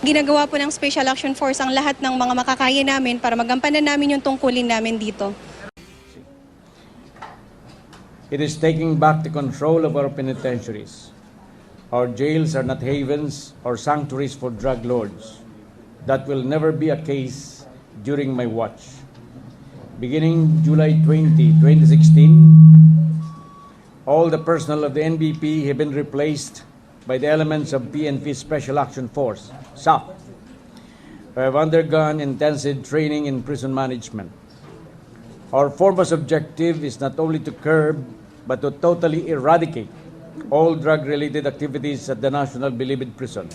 ginagawa po ng Special Action Force ang lahat ng mga makakaya namin para magampanan namin yung tungkulin namin dito. It is taking back the control of our penitentiaries. Our jails are not havens or sanctuaries for drug lords. That will never be a case during my watch. Beginning July 20, 2016, all the personnel of the NBP have been replaced by the elements of PNP Special Action Force, SAF, who have undergone intensive training in prison management. Our foremost objective is not only to curb but to totally eradicate all drug-related activities at the National Bilibid Prison.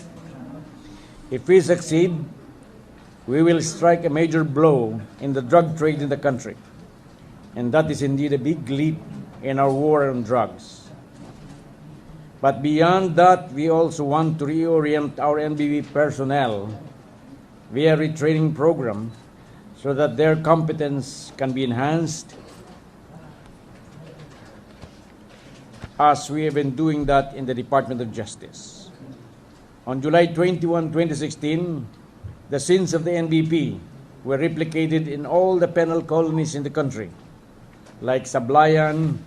If we succeed, we will strike a major blow in the drug trade in the country, and that is indeed a big leap in our war on drugs. But beyond that, we also want to reorient our NBP personnel via retraining program so that their competence can be enhanced, as we have been doing that in the Department of Justice. On July 21, 2016, the sins of the NBP were replicated in all the penal colonies in the country, like Sablayan,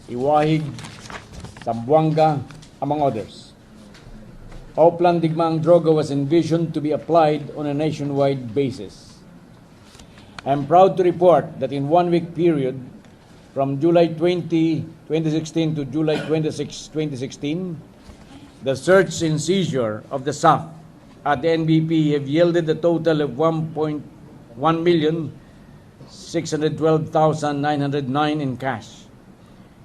Iwahig, Zamboanga, among others. Oplan Digmaang Droga was envisioned to be applied on a nationwide basis. I am proud to report that in 1 week period, from July 20, 2016 to July 26, 2016, the search and seizure of the SAF at the NBP have yielded a total of 1,612,909 in cash,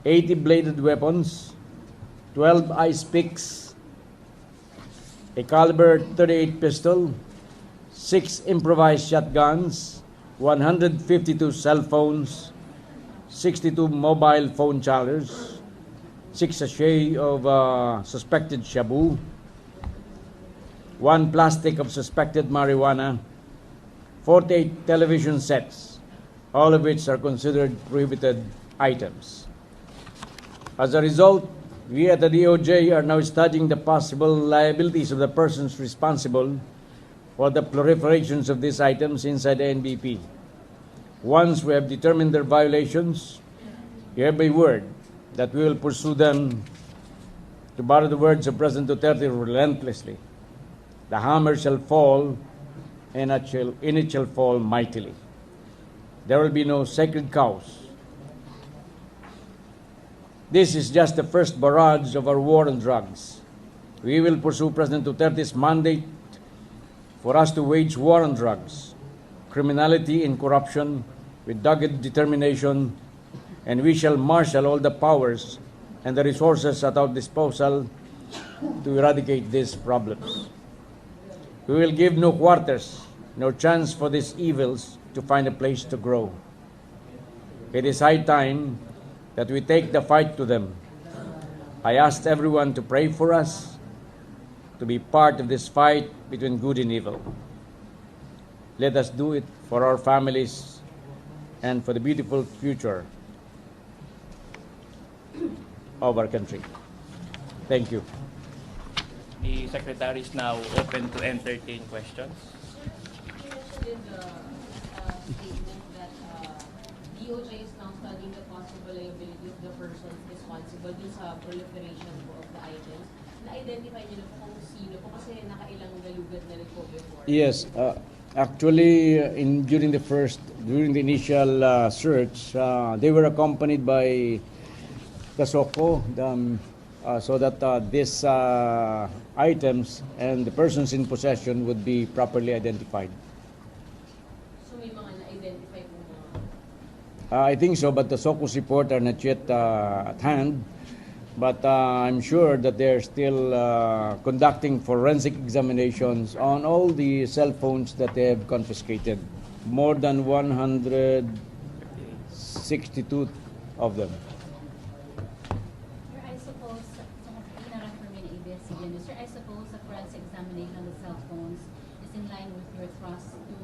80 bladed weapons, 12 ice picks, a caliber .38 pistol, 6 improvised shotguns, 152 cell phones, 62 mobile phone chargers, 6 sachets of suspected shabu, 1 plastic of suspected marijuana, 48 television sets, all of which are considered prohibited items. As a result, we at the DOJ are now studying the possible liabilities of the persons responsible for the proliferations of these items inside the NBP. Once we have determined their violations, you have my word that we will pursue them, to borrow the words of President Duterte, relentlessly. The hammer shall fall, and it shall fall mightily. There will be no sacred cows. This is just the first barrage of our war on drugs. We will pursue President Duterte's mandate for us to wage war on drugs, criminality, and corruption with dogged determination, and we shall marshal all the powers and the resources at our disposal to eradicate these problems. We will give no quarters, no chance for these evils to find a place to grow. It is high time that we take the fight to them. I asked everyone to pray for us, to be part of this fight between good and evil. Let us do it for our families and for the beautiful future of our country. Thank you. The Secretary is now open to entertain questions. You mentioned in the statement that DOJ is now studying the possible liability of the persons responsible dun sa proliferation of the items. Na-identify niyo na po kung sino po kasi nakailang galugad na rin po before. Yes, actually, during the initial search, they were accompanied by the SOCO, so that these items and the persons in possession would be properly identified. So may mga na-identify po mga... I think so, but the SOCO's report are not yet at hand. But I'm sure that they're still conducting forensic examinations on all the cell phones that they have confiscated. More than 162 of them. Sir, I suppose, Sir, I suppose the forensic examination of the cell phones is in line with your thrust to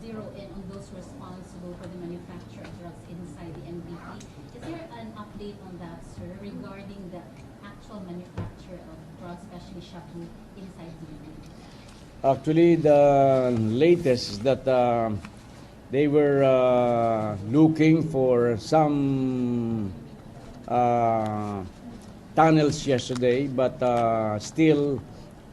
zero in on those responsible for the manufacture of drugs inside the NBP. Is there an update on that, sir, regarding the actual manufacture of drugs, especially shabu, inside the NBP? Actually, the latest is that they were looking for some tunnels yesterday, but still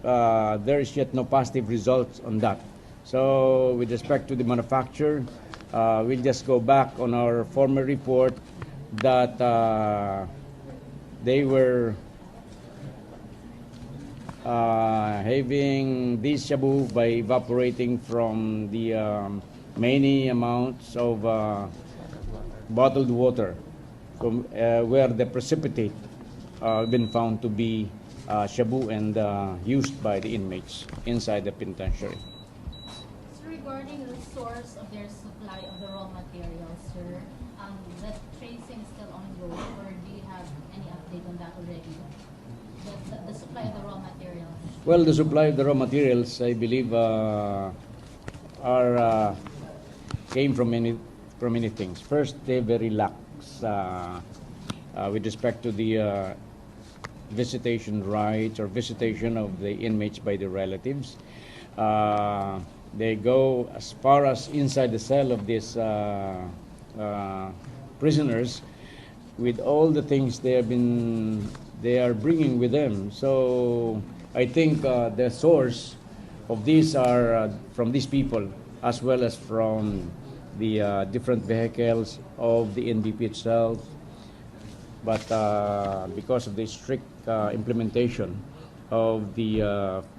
there is yet no positive results on that. So with respect to the manufacturer, we'll just go back on our former report that they were having this shabu by evaporating from the many amounts of bottled water from where the precipitate been found to be shabu and used by the inmates inside the penitentiary. So regarding the source of their supply of the raw materials, sir, the tracing is still ongoing, or do you have any update on that already? The supply of the raw materials. Well, the supply of the raw materials, I believe, came from many things. First, they very lax with respect to the visitation rights or visitation of the inmates by the relatives. They go as far as inside the cell of these prisoners with all the things they are bringing with them. So I think the source of these are from these people, as well as from the different vehicles of the NBP itself. But because of the strict implementation of the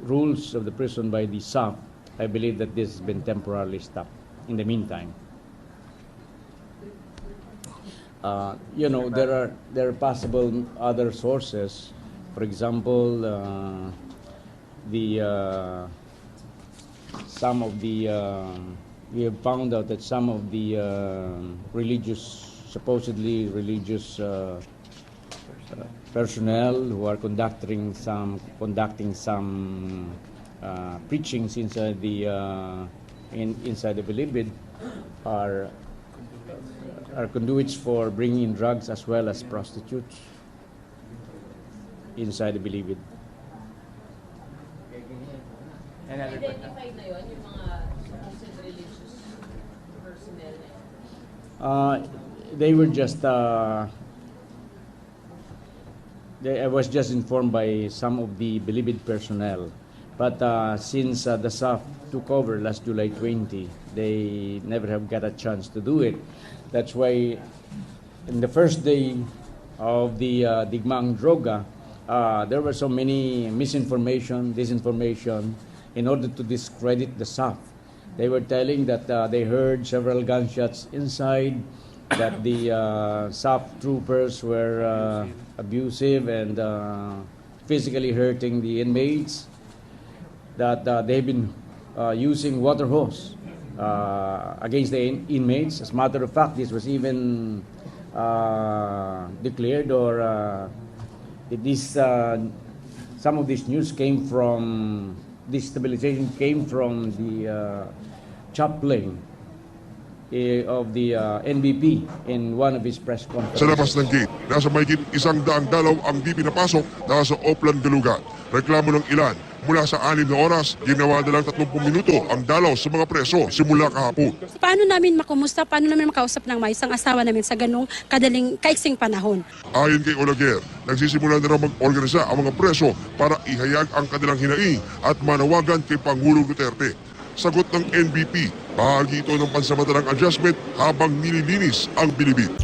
rules of the prison by the SAF, I believe that this has been temporarily stopped in the meantime. There are possible other sources. For example, some of the we have found out that some of the supposedly religious personnel who are conducting some preachings inside the Bilibid are conduits for bringing in drugs as well as prostitutes inside the Bilibid. Identified na yun, yung mga supposed religious personnel? They were just I was just informed by some of the Bilibid personnel. But since the SAF took over last July 20, they never have got a chance to do it. That's why in the first day of the Digmaang DRUGA, there were so many misinformation, disinformation, in order to discredit the SAF. They were telling that they heard several gunshots inside, that the SAF troopers were abusive and physically hurting the inmates, that they've been using water hose against the inmates. As a matter of fact, this was even declared, or some of this news came from, destabilization came from the chaplain of the NBP in one of his press conferences. Sa labas ng gate, nasa mahigit 100 dalaw ang di pinapasok nasa Oplan Galugat. Reklamo ng ilan, mula sa 6 na oras, ginawa na lang 30 minuto ang dalaw sa mga preso simula kahapon. Paano namin makumusta, paano namin makausap ng maayos ang asawa namin sa ganong kaiksing panahon? Ayon kay Olaguer, nagsisimula na raw mag-organisa ang mga preso para ihayag ang kanilang hinaing at manawagan kay Pangulong Duterte. Sagot ng NBP, bahagi ito ng pansamantalang adjustment habang nililinis ang Bilibid.